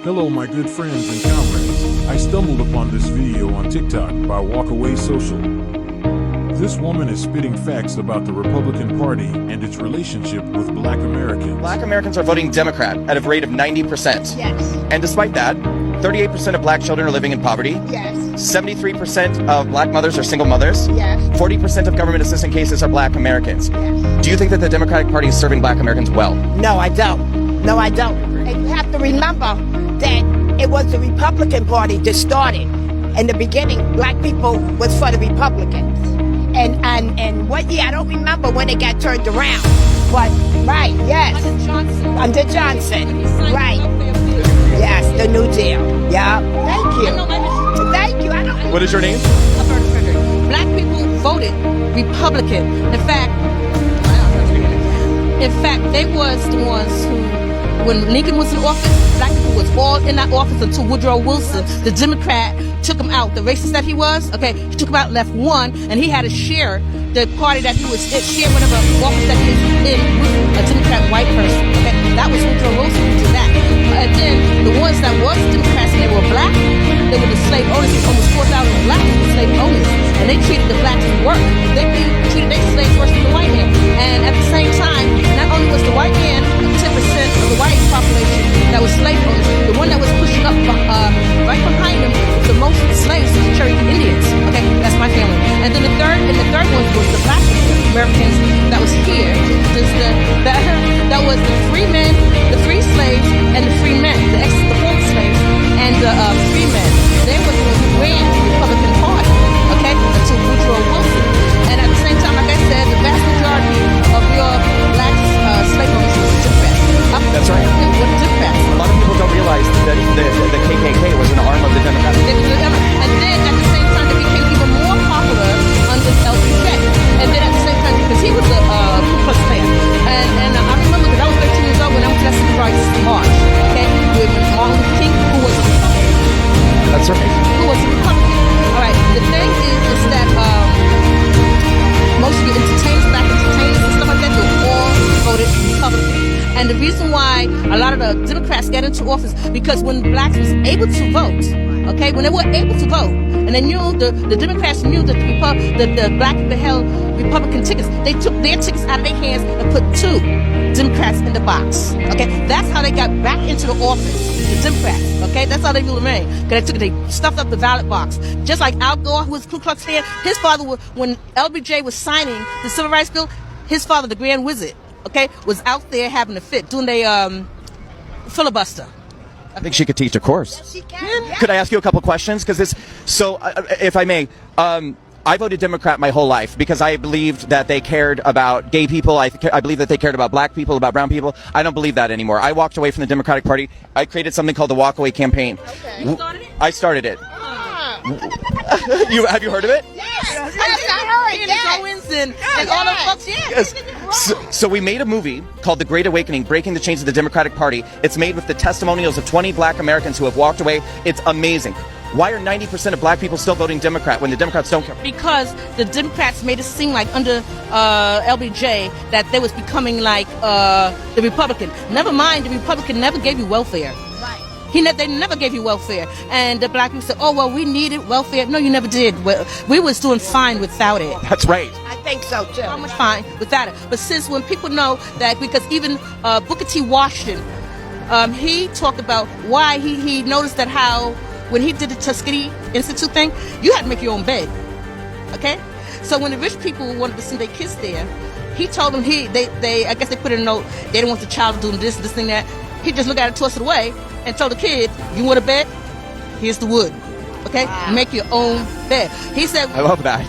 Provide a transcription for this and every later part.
Hello my good friends and comrades. I stumbled upon this video on TikTok by Walkaway Social. This woman is spitting facts about the Republican Party and its relationship with Black Americans. Black Americans are voting Democrat at a rate of 90%. Yes. And despite that, 38% of black children are living in poverty. Yes. 73% of black mothers are single mothers. Yes. 40% of government assistance cases are black Americans. Yes. Do you think that the Democratic Party is serving black Americans well? No, I don't. No, I don't. And you have to remember that it was the Republican Party that started. In the beginning, black people was for the Republicans. And what year? I don't remember when it got turned around. But, right, yes. Under Johnson. Right. Yes, the New Deal. Yeah. Thank you. Thank you. I don't. What is your name? Alberta Frederick. Black people voted Republican. In fact, they was the ones who, when Lincoln was in office, black people was all in that office until Woodrow Wilson, the Democrat, took him out. The racist that he was, he took him out, left one, and he had to share the party that he was in, share whatever office that he was in with a Democrat white person. Okay, that was Woodrow Wilson who did that. And then the ones that was Democrats and they were black, they were the slave owners. Almost 4,000 blacks were slave owners, and they treated the blacks as work. They treated their slaves worse than the white man. And at the same time, not only was the white man 10% of the white population that was slave owners, the one that was pushing up right behind them the most slaves was the Cherokee Indians. Okay, that's my family. And then the third one was the black Americans that was here. That was the free men, the free slaves, and the free men, the former slaves, and the free men. They were the ones who ran the Republican Party, okay, until Woodrow Wilson. And at the same time, like I said, the vast majority of your black slave owners was Democrats. That's right. With Democrats. A lot of people don't realize that the KKK was an arm of the Democratic Party. And then at the same time, they became even more popular under LBJ. And then at the same time, because he was a Ku Klux Klan. And I remember because I was 13 years old when I went to that civil rights march, okay, with Martin Luther King, who was a Republican. That's right. Who was a Republican. All right. The thing is that most of the entertainers, black entertainers and stuff like that, they all voted Republican. And the reason why a lot of the Democrats got into office, because when blacks was able to vote, okay, when they were able to vote, and they knew, the Democrats knew that the black people held Republican tickets, they took their tickets out of their hands and put two Democrats in the box. Okay, that's how they got back into the office, the Democrats. Okay, that's how they will remain. Because they stuffed up the ballot box. Just like Al Gore, who was Ku Klux Klan, his father, when LBJ was signing the Civil Rights Bill, his father, the Grand Wizard, okay, was out there having a fit, doing the filibuster. I think she could teach a course. Yes, she can. Yeah. Could I ask you a couple questions? Because if I may, I voted Democrat my whole life because I believed that they cared about gay people. I believe that they cared about black people, about brown people. I don't believe that anymore. I walked away from the Democratic Party. I created something called the Walkaway Campaign. Okay. You started it? I started it. Have you heard of it? Yes, I heard. Yes. Owens and all those folks, Yes. So we made a movie called The Great Awakening, Breaking the Chains of the Democratic Party. It's made with the testimonials of 20 black Americans who have walked away. It's amazing. Why are 90% of black people still voting Democrat when the Democrats don't care? Because the Democrats made it seem like under LBJ that they was becoming like the Republican. Never mind, the Republican never gave you welfare. Right. They never gave you welfare. And the black people said, oh, well, we needed welfare. No, you never did. We was doing fine without it. That's right. I think so, too. How much fine without it? But since when people know that, because even Booker T. Washington, he talked about why he noticed that how when he did the Tuskegee Institute thing, you had to make your own bed. Okay? So when the rich people wanted to send their kids there, he told them I guess they put in a note, they didn't want the child doing this thing, that. He just looked at it, tossed it away, and told the kid, you want a bed? Here's the wood. Okay? Wow. Make your own bed. He said, I love that.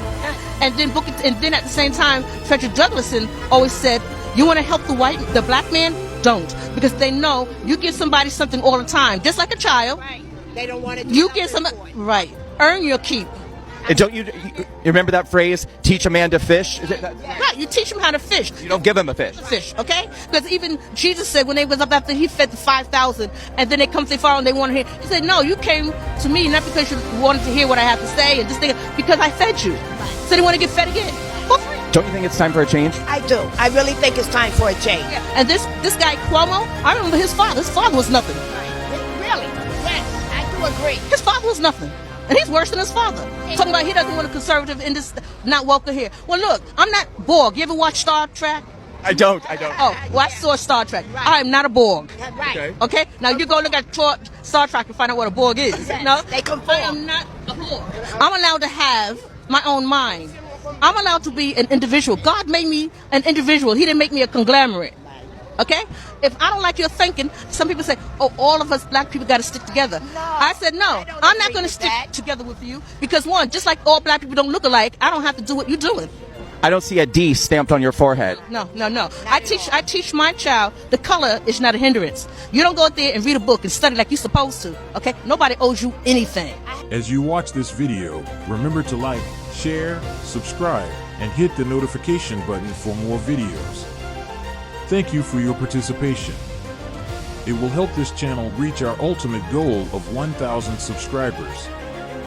and then at the same time, Frederick Douglasson always said, you want to help the black man? Don't. Because they know you give somebody something all the time, just like a child. Right. They don't want to do You give somebody, right, earn your keep. And don't you remember that phrase, teach a man to fish? Right, you teach them how to fish. You don't give him a fish. Okay? Because even Jesus said when they was up after he fed the 5,000, and then they come to the farm and they want to hear, he said, no, you came to me not because you wanted to hear what I have to say, and this thing, because I fed you. So they want to get fed again. For free. Don't you think it's time for a change? I do. I really think it's time for a change. Yeah. And this guy Cuomo, I remember his father. His father was nothing. Really? agree. His father was nothing. And he's worse than his father. Talking about he doesn't want a conservative in this, not welcome here. Well, look, I'm not Borg. You ever watch Star Trek? I don't. Oh, well, I saw Star Trek. I am not a Borg. Right. Okay? Now you go look at Star Trek and find out what a Borg is. Yes, No? they conform. I am not a Borg. I'm allowed to have my own mind. I'm allowed to be an individual. God made me an individual. He didn't make me a conglomerate. Okay? If I don't like your thinking, some people say, oh, all of us black people got to stick together. No, I said, no, I don't I'm not agree going to with stick that. together with you because, one, just like all black people don't look alike, I don't have to do what you're doing. I don't see a D stamped on your forehead. No. I teach my child the color is not a hindrance. You don't go out there and read a book and study like you're supposed to. Okay? Nobody owes you anything. As you watch this video, remember to like, share, subscribe, and hit the notification button for more videos. Thank you for your participation. It will help this channel reach our ultimate goal of 1,000 subscribers.